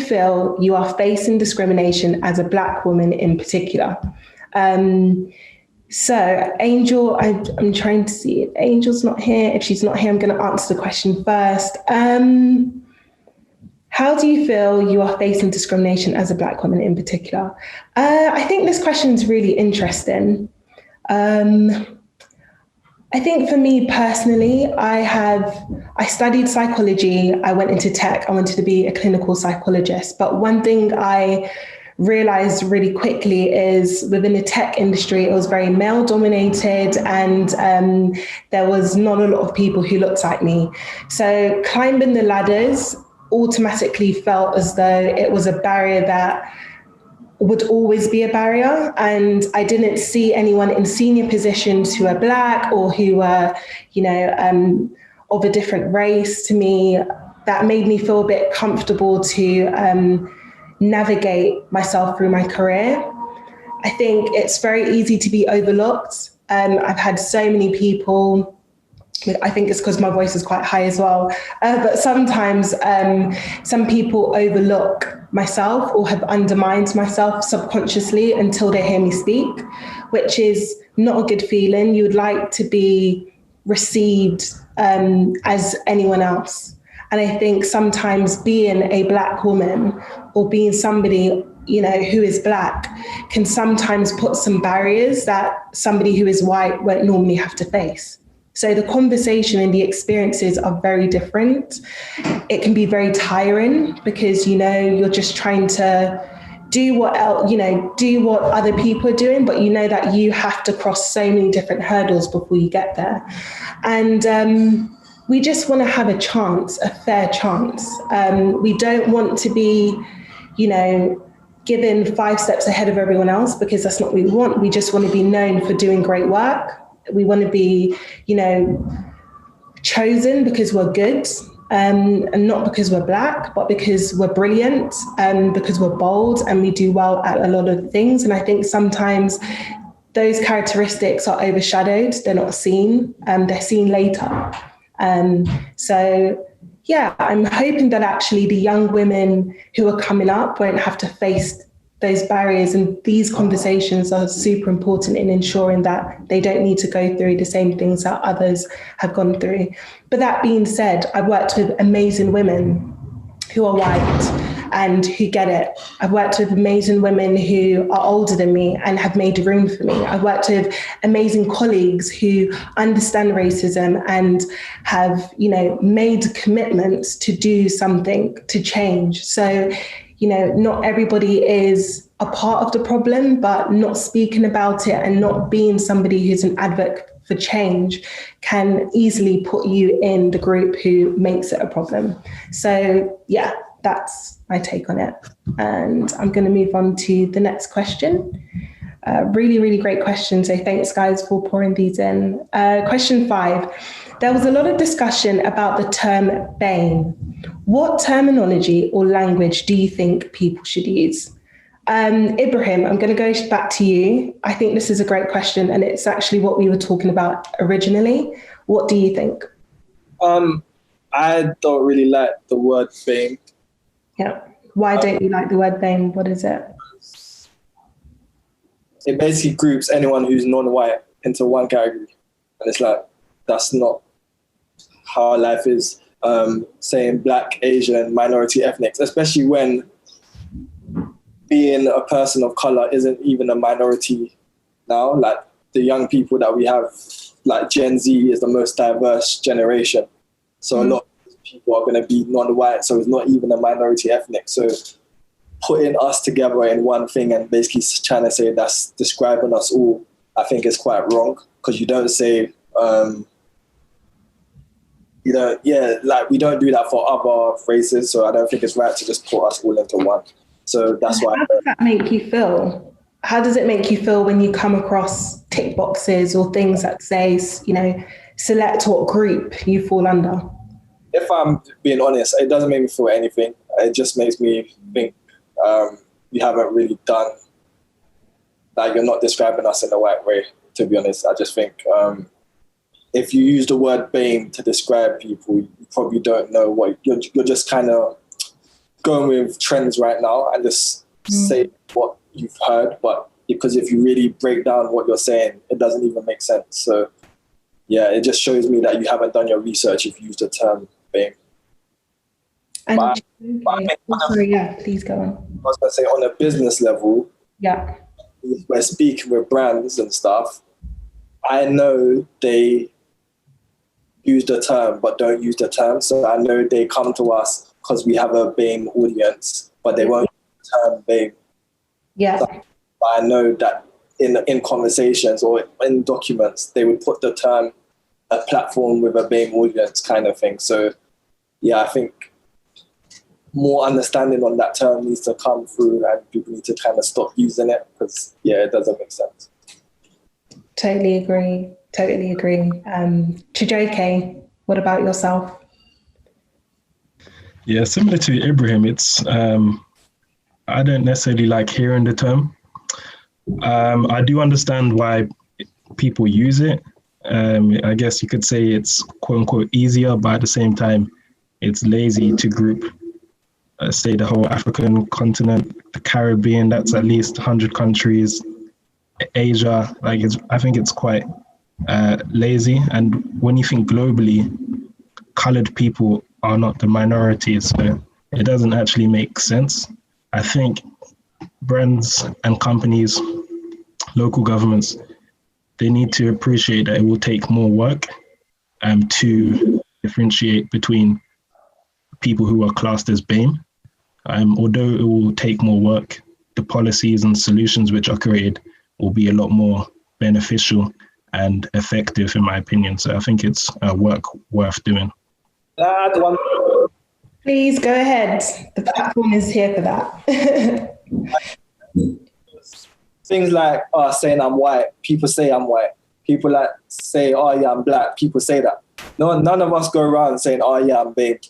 feel you are facing discrimination as a Black woman in particular? So Angel, I'm trying to see it. Angel's not here. If she's not here, I'm going to answer the question first. How do you feel you are facing discrimination as a Black woman in particular? I think this question is really interesting. I think for me personally, I studied psychology, I went into tech, I wanted to be a clinical psychologist. But one thing I realized really quickly is within the tech industry, it was very male dominated, and there was not a lot of people who looked like me. So climbing the ladders automatically felt as though it was a barrier that would always be a barrier. And I didn't see anyone in senior positions who are Black or who were, of a different race to me. That made me feel a bit comfortable to navigate myself through my career. I think it's very easy to be overlooked. I've had so many people, I think it's because my voice is quite high as well, but sometimes some people overlook myself or have undermined myself subconsciously until they hear me speak, which is not a good feeling. You would like to be received as anyone else. And I think sometimes being a Black woman or being somebody, who is Black can sometimes put some barriers that somebody who is white won't normally have to face. So the conversation and the experiences are very different. It can be very tiring because, you're just trying to do what other people are doing, but you know that you have to cross so many different hurdles before you get there. And we just want to have a chance, a fair chance. We don't want to be, given 5 steps ahead of everyone else, because that's not what we want. We just want to be known for doing great work. We want to be, chosen because we're good, and not because we're Black, but because we're brilliant, and because we're bold and we do well at a lot of things. And I think sometimes those characteristics are overshadowed. They're not seen. They're seen later. So yeah, I'm hoping that actually the young women who are coming up won't have to face those barriers, and these conversations are super important in ensuring that they don't need to go through the same things that others have gone through. But that being said, I've worked with amazing women who are white and who get it. I've worked with amazing women who are older than me and have made room for me. I've worked with amazing colleagues who understand racism and have, made commitments to do something to change. So, not everybody is a part of the problem, but not speaking about it and not being somebody who's an advocate for change can easily put you in the group who makes it a problem. So yeah, that's my take on it. And I'm going to move on to the next question. Really, really great question. So thanks guys for pouring these in. Question 5. There was a lot of discussion about the term BAME. What terminology or language do you think people should use? Ibrahim, I'm going to go back to you. I think this is a great question, and it's actually what we were talking about originally. What do you think? I I don't really like the word BAME. Yeah. Why don't you like the word BAME? What is it? It basically groups anyone who's non-white into one category. And it's like, that's not how life is. Saying black, Asian, minority ethnics, especially when being a person of color isn't even a minority now. Like the young people that we have, like Gen Z is the most diverse generation. So a lot of people are going to be non-white, so it's not even a minority ethnic. So putting us together in one thing and basically trying to say that's describing us all, I think is quite wrong, because you don't say, we don't do that for other races, so I don't think it's right to just put us all into one. So that's why. How does that make you feel? How does it make you feel when you come across tick boxes or things that say, select what group you fall under? If I'm being honest, it doesn't make me feel anything. It just makes me think you haven't really done, like you're not describing us in the right way, to be honest. I just think if you use the word BAME to describe people, you probably don't know what, you're just kind of going with trends right now and just say what you've heard, but because if you really break down what you're saying, it doesn't even make sense. So yeah, it just shows me that you haven't done your research if you use the term BAME. Please go on. I was going to say, on a business level, we're speaking with brands and stuff. I know they use the term, but don't use the term. So I know they come to us because we have a BAME audience, but they won't use the term BAME. Yeah. So I know that in conversations or in documents, they would put the term a platform with a BAME audience kind of thing. So yeah, I think more understanding on that term needs to come through and people need to kind of stop using it because, yeah, it doesn't make sense. Totally agree. Chijoke, what about yourself? Yeah, similar to Ibrahim, it's I don't necessarily like hearing the term. I do understand why people use it. I guess you could say it's quote unquote easier, but at the same time, it's lazy to group, say the whole African continent, the Caribbean, that's at least 100 countries, Asia, I think it's quite lazy. And when you think globally, colored people are not the minority, so it doesn't actually make sense. I think brands and companies, local governments, they need to appreciate that it will take more work to differentiate between people who are classed as BAME. Although it will take more work, the policies and solutions which are created will be a lot more beneficial and effective, in my opinion. So I think it's work worth doing. Please go ahead. The platform is here for that. Things like saying I'm white, people say I'm white. People like say, oh yeah, I'm black, people say that. None of us go around saying, oh yeah, I'm BAME.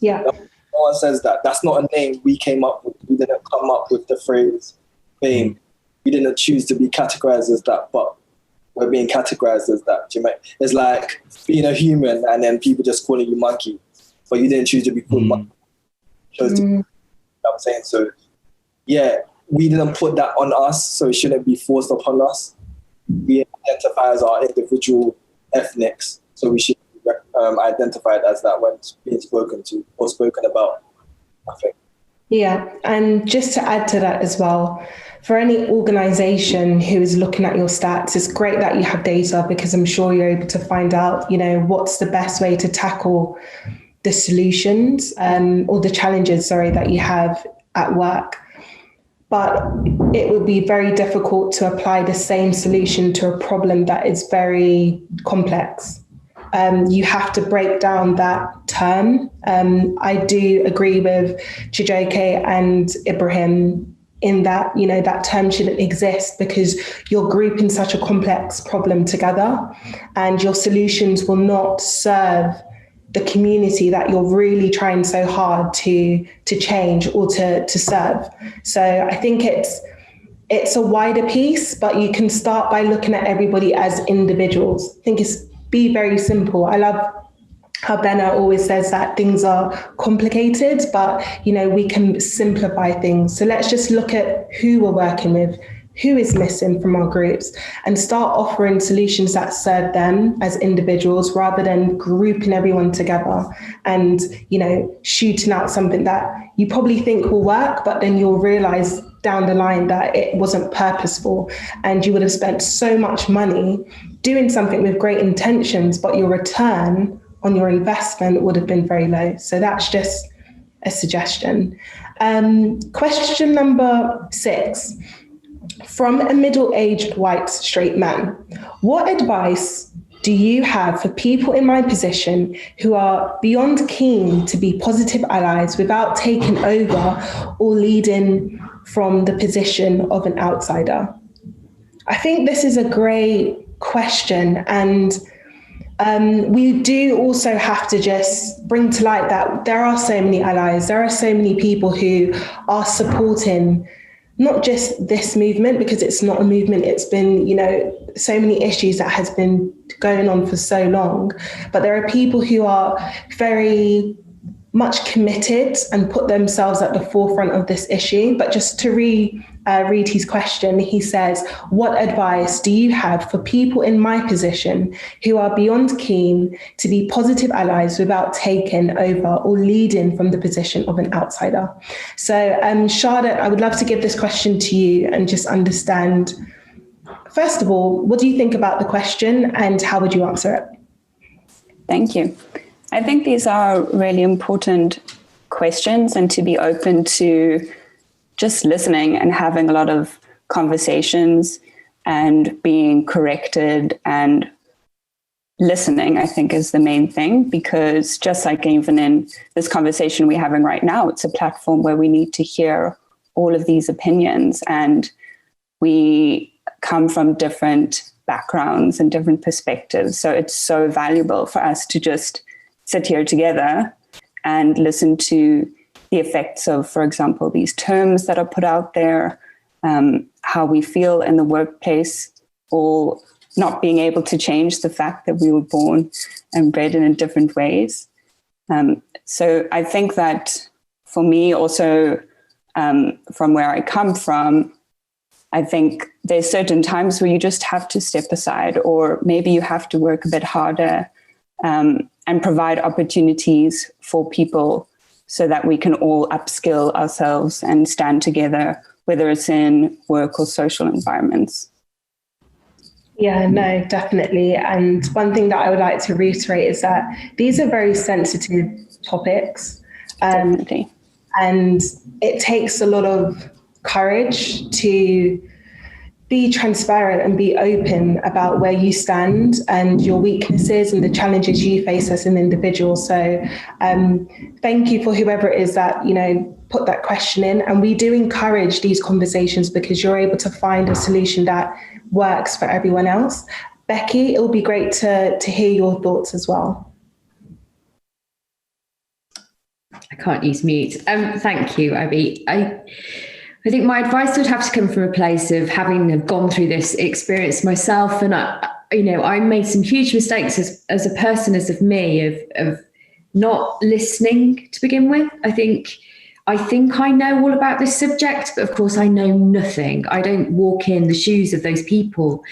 Yeah. No one says that. That's not a name we came up with. We didn't come up with the phrase BAME. We didn't choose to be categorized as that, but we're being categorized as that. It's like being a human and then people just calling you monkey, but you didn't choose to be called monkey. You chose to be, you know what I'm saying? So yeah, we didn't put that on us, so it shouldn't be forced upon us. We identify as our individual ethnics, so we should be identified as that when being spoken to or spoken about, I think. Yeah, and just to add to that as well, for any organization who is looking at your stats, it's great that you have data because I'm sure you're able to find out, what's the best way to tackle the solutions or the challenges, that you have at work. But it would be very difficult to apply the same solution to a problem that is very complex. You have to break down that term. I do agree with Chijoke and Ibrahim in that, that term shouldn't exist because you're grouping such a complex problem together and your solutions will not serve the community that you're really trying so hard to change or to serve. So I think it's a wider piece, but you can start by looking at everybody as individuals. I think it's be very simple. I how Benna always says that things are complicated, but, you know, we can simplify things. So let's just look at who we're working with, who is missing from our groups, and start offering solutions that serve them as individuals rather than grouping everyone together and, you know, shooting out something that you probably think will work, but then you'll realize down the line that it wasn't purposeful and you would have spent so much money doing something with great intentions, but your return on your investment would have been very low. So that's just a suggestion. Question number 6. From a middle-aged white straight man, what advice do you have for people in my position who are beyond keen to be positive allies without taking over or leading from the position of an outsider? I think this is a great question, and we do also have to just bring to light that there are so many allies, there are so many people who are supporting not just this movement, because it's not a movement, it's been, you know, so many issues that has been going on for so long, but there are people who are very much committed and put themselves at the forefront of this issue. But just to read his question, he says, what advice do you have for people in my position who are beyond keen to be positive allies without taking over or leading from the position of an outsider? So Charlotte, I would love to give this question to you and just understand, first of all, what do you think about the question and how would you answer it? Thank you. I think these are really important questions, and to be open to just listening and having a lot of conversations and being corrected and listening, I think, is the main thing, because just like even in this conversation we're having right now, it's a platform where we need to hear all of these opinions, and we come from different backgrounds and different perspectives. So it's so valuable for us to just sit here together and listen to the effects of, for example, these terms that are put out there, how we feel in the workplace, or not being able to change the fact that we were born and bred in different ways. So I think that for me also, from where I come from, I think there's certain times where you just have to step aside, or maybe you have to work a bit harder and provide opportunities for people so that we can all upskill ourselves and stand together, whether it's in work or social environments. Yeah, no, definitely. And one thing that I would like to reiterate is that these are very sensitive topics. Definitely. And it takes a lot of courage to be transparent and be open about where you stand and your weaknesses and the challenges you face as an individual. So thank you for whoever it is that, you know, put that question in. And we do encourage these conversations because you're able to find a solution that works for everyone else. Becky, it will be great to hear your thoughts as well. I can't use mute. Thank you, Abby. I think my advice would have to come from a place of having gone through this experience myself. And I made some huge mistakes as a person, as of me, of not listening to begin with. I think I know all about this subject, but of course I know nothing. I don't walk in the shoes of those people.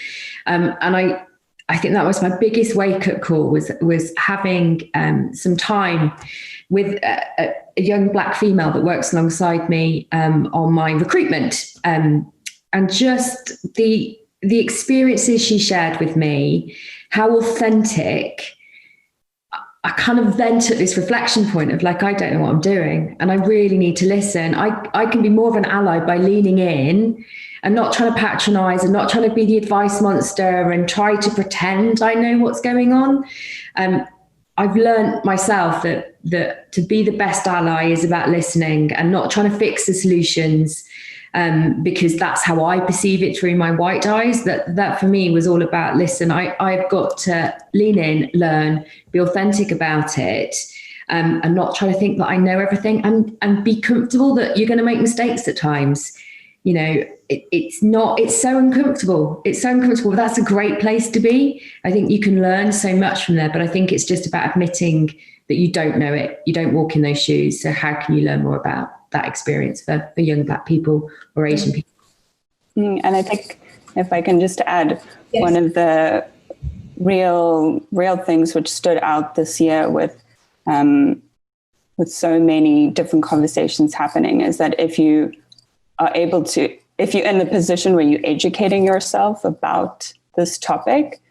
And I think that was my biggest wake-up call, was having some time with a young Black female that works alongside me on my recruitment, and just the experiences she shared with me, how authentic. I kind of then took this reflection point of like, I don't know what I'm doing and I really need to listen. I can be more of an ally by leaning in and not trying to patronize and not trying to be the advice monster and try to pretend I know what's going on. I've learned myself that to be the best ally is about listening and not trying to fix the solutions, because that's how I perceive it through my white eyes. That for me was all about, listen, I've got to lean in, learn, be authentic about it, and not try to think that I know everything, and be comfortable that you're going to make mistakes at times. You know, it's so uncomfortable. It's so uncomfortable. That's a great place to be. I think you can learn so much from there, but I think it's just about admitting that you don't know it. You don't walk in those shoes. So how can you learn more about that experience for young Black people or Asian people? And I think if I can just add, one of the real things which stood out this year with so many different conversations happening is that if you're in the position where you're educating yourself about this topic,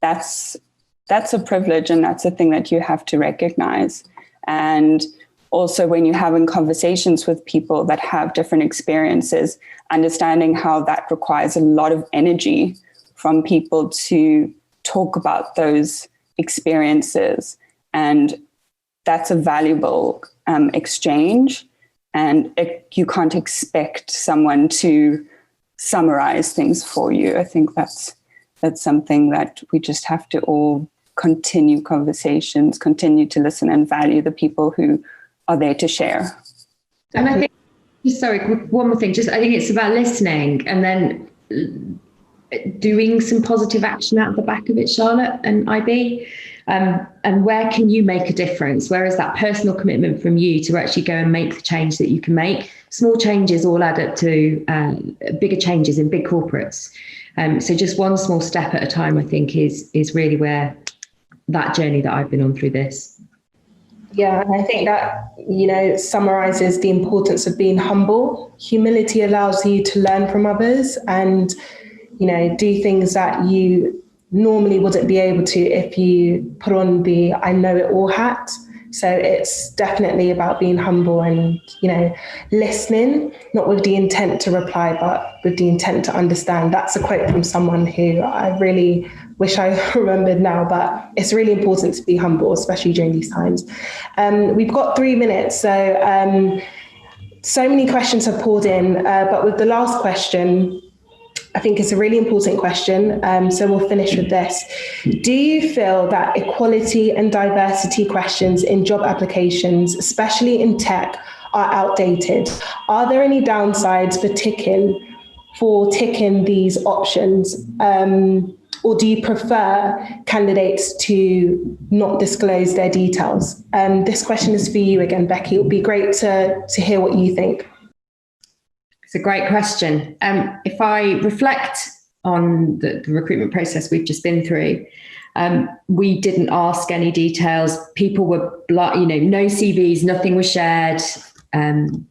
that's a privilege, and that's a thing that you have to recognize. And also when you're having conversations with people that have different experiences, understanding how that requires a lot of energy from people to talk about those experiences. And that's a valuable exchange. And you can't expect someone to summarize things for you. I think that's something that we just have to all continue conversations, continue to listen and value the people who are there to share. And I think, sorry, one more thing, I think it's about listening and then doing some positive action out of the back of it, Charlotte and IB. And where can you make a difference? Where is that personal commitment from you to actually go and make the change that you can make? Small changes all add up to bigger changes in big corporates. So just one small step at a time, I think, is really where that journey that I've been on through this. Yeah, and I think that, summarizes the importance of being humble. Humility allows you to learn from others and, do things that you normally wouldn't be able to if you put on the I know it all hat. So it's definitely about being humble and, listening, not with the intent to reply, but with the intent to understand. That's a quote from someone who I really wish I remembered now, but it's really important to be humble, especially during these times. We've got 3 minutes. So many questions have poured in, but with the last question, I think it's a really important question. So we'll finish with this. Do you feel that equality and diversity questions in job applications, especially in tech, are outdated? Are there any downsides for ticking these options? Or do you prefer candidates to not disclose their details? This question is for you again, Becky. It would be great to hear what you think. It's a great question. If I reflect on the recruitment process we've just been through, we didn't ask any details. People were, no CVs, nothing was shared. And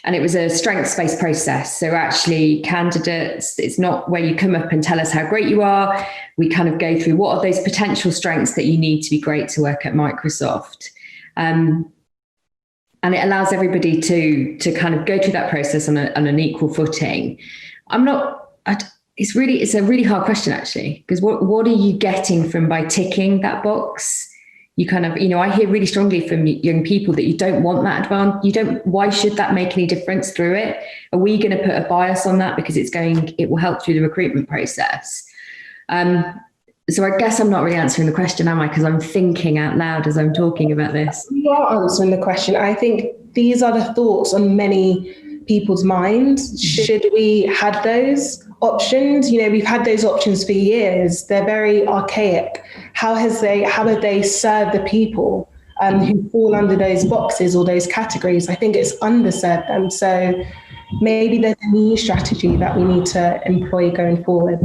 it was a strengths-based process. So actually candidates, it's not where you come up and tell us how great you are. We kind of go through what are those potential strengths that you need to be great to work at Microsoft. And it allows everybody to kind of go through that process on an equal footing. It's a really hard question, actually, because what are you getting from by ticking that box? You kind of, I hear really strongly from young people that you don't want that advantage. Why should that make any difference through it? Are we going to put a bias on that because it will help through the recruitment process? So I guess I'm not really answering the question, am I? Because I'm thinking out loud as I'm talking about this. You are answering the question. I think these are the thoughts on many people's minds. Should we have those options? We've had those options for years. They're very archaic. How have they served the people who fall under those boxes or those categories? I think it's underserved them. So maybe there's a new strategy that we need to employ going forward.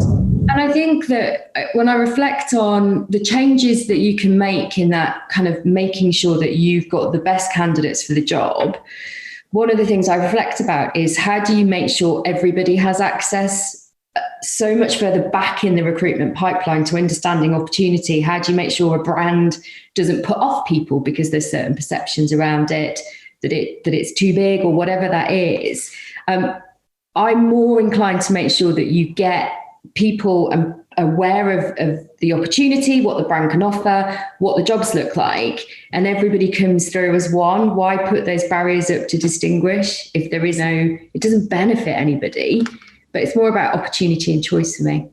And I think that when I reflect on the changes that you can make in that kind of making sure that you've got the best candidates for the job, one of the things I reflect about is how do you make sure everybody has access so much further back in the recruitment pipeline to understanding opportunity? How do you make sure a brand doesn't put off people because there's certain perceptions around it, that it's too big or whatever that is? I'm more inclined to make sure that you get people aware of the opportunity, what the brand can offer, what the jobs look like, and everybody comes through as one. Why put those barriers up to distinguish if there is it doesn't benefit anybody, but it's more about opportunity and choice for me.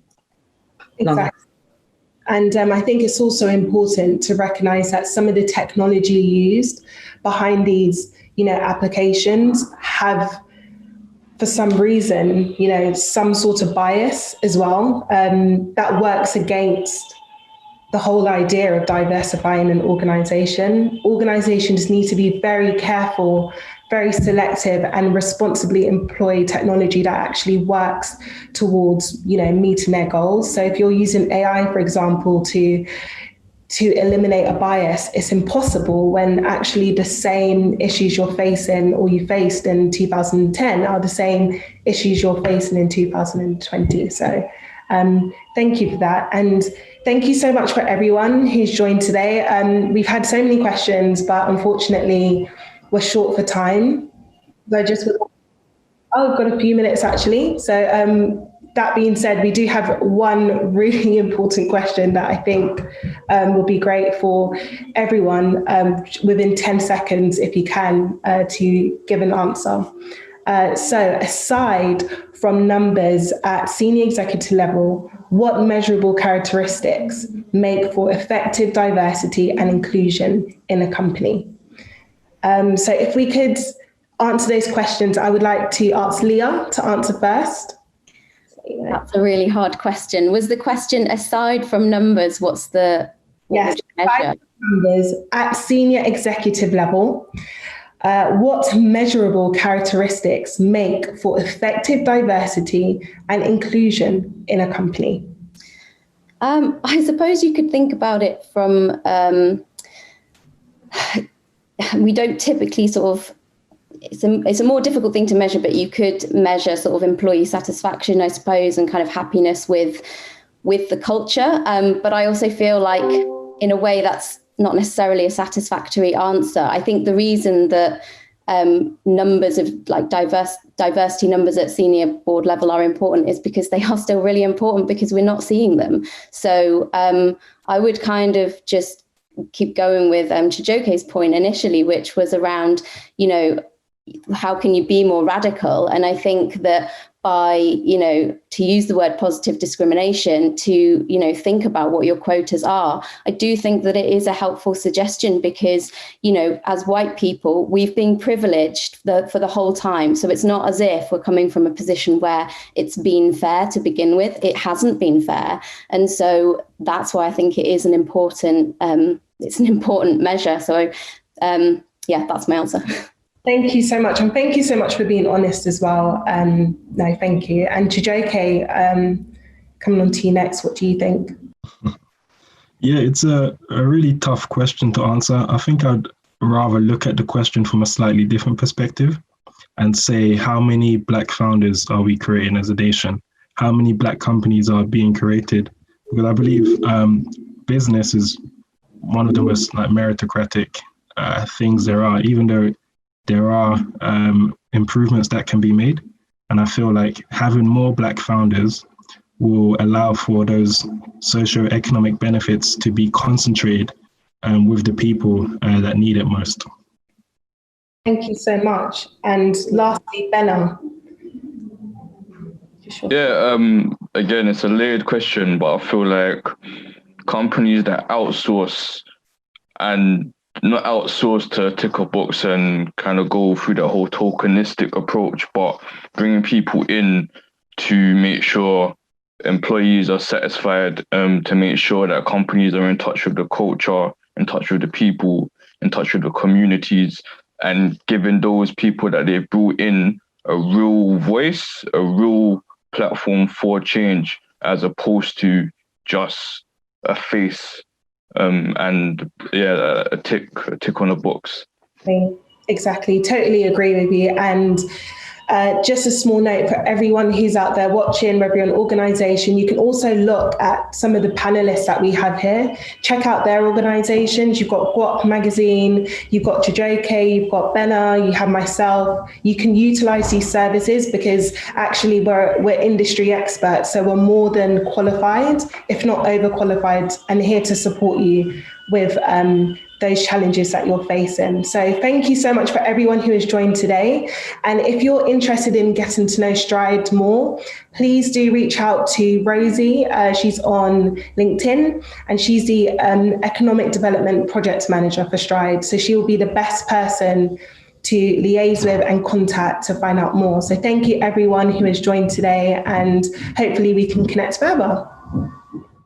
Exactly. And I think it's also important to recognize that some of the technology used behind these, applications have for some reason, you know, some sort of bias as well, that works against the whole idea of diversifying an organization. Organizations need to be very careful, very selective, and responsibly employ technology that actually works towards, you know, meeting their goals. So if you're using AI, for example, to eliminate a bias, it's impossible when actually the same issues you're facing or you faced in 2010 are the same issues you're facing in 2020. So thank you for that. And thank you so much for everyone who's joined today. We've had so many questions, but unfortunately we're short for time. We've got a few minutes actually. So that being said, we do have one really important question that I think will be great for everyone within 10 seconds, if you can, to give an answer. So aside from numbers at senior executive level, what measurable characteristics make for effective diversity and inclusion in a company? So if we could answer those questions, I would like to ask Leah to answer first. That's a really hard question. Was the question, aside from numbers, what yes, aside from numbers at senior executive level, what measurable characteristics make for effective diversity and inclusion in a company? I suppose you could think about it from, we don't typically sort of, it's a more difficult thing to measure, but you could measure sort of employee satisfaction, I suppose, and kind of happiness with the culture. But I also feel like in a way that's not necessarily a satisfactory answer. I think the reason that numbers of like diversity numbers at senior board level are important is because they are still really important because we're not seeing them. So I would kind of just keep going with Chijoke's point initially, which was around, you know, how can you be more radical? And I think that by, you know, to use the word positive discrimination, to, you know, think about what your quotas are, I do think that it is a helpful suggestion because, you know, as white people, we've been privileged for the whole time. So it's not as if we're coming from a position where it's been fair to begin with. It hasn't been fair. And so that's why I think it is an important, it's an important measure. So yeah, that's my answer. Thank you so much. And thank you so much for being honest as well. No, thank you. And Chijoke, coming on to you next, what do you think? Yeah, it's a really tough question to answer. I think I'd rather look at the question from a slightly different perspective and say, how many Black founders are we creating as a nation? How many Black companies are being created? Because I believe business is one of the most meritocratic things there are, even though there are improvements that can be made. And I feel like having more Black founders will allow for those socio-economic benefits to be concentrated with the people that need it most. Thank you so much. And lastly, Benna. Yeah, again, it's a layered question, but I feel like companies that outsource and not outsource to tick a box and kind of go through the whole tokenistic approach, but bringing people in to make sure employees are satisfied, to make sure that companies are in touch with the culture, in touch with the people, in touch with the communities, and giving those people that they've brought in a real voice, a real platform for change, as opposed to just a face. And yeah, a tick on a box. Exactly, totally agree with you. And just a small note for everyone who's out there watching, whether you're an organization, you can also look at some of the panelists that we have here. Check out their organizations. You've got Guap Magazine, you've got Chijoke, you've got Benna, you have myself. You can utilize these services because actually we're industry experts. So we're more than qualified, if not overqualified, and here to support you with those challenges that you're facing. So thank you so much for everyone who has joined today. And if you're interested in getting to know Stride more, please do reach out to Rosie. She's on LinkedIn and she's the Economic Development Project Manager for Stride. So she will be the best person to liaise with and contact to find out more. So thank you everyone who has joined today, and hopefully we can connect further.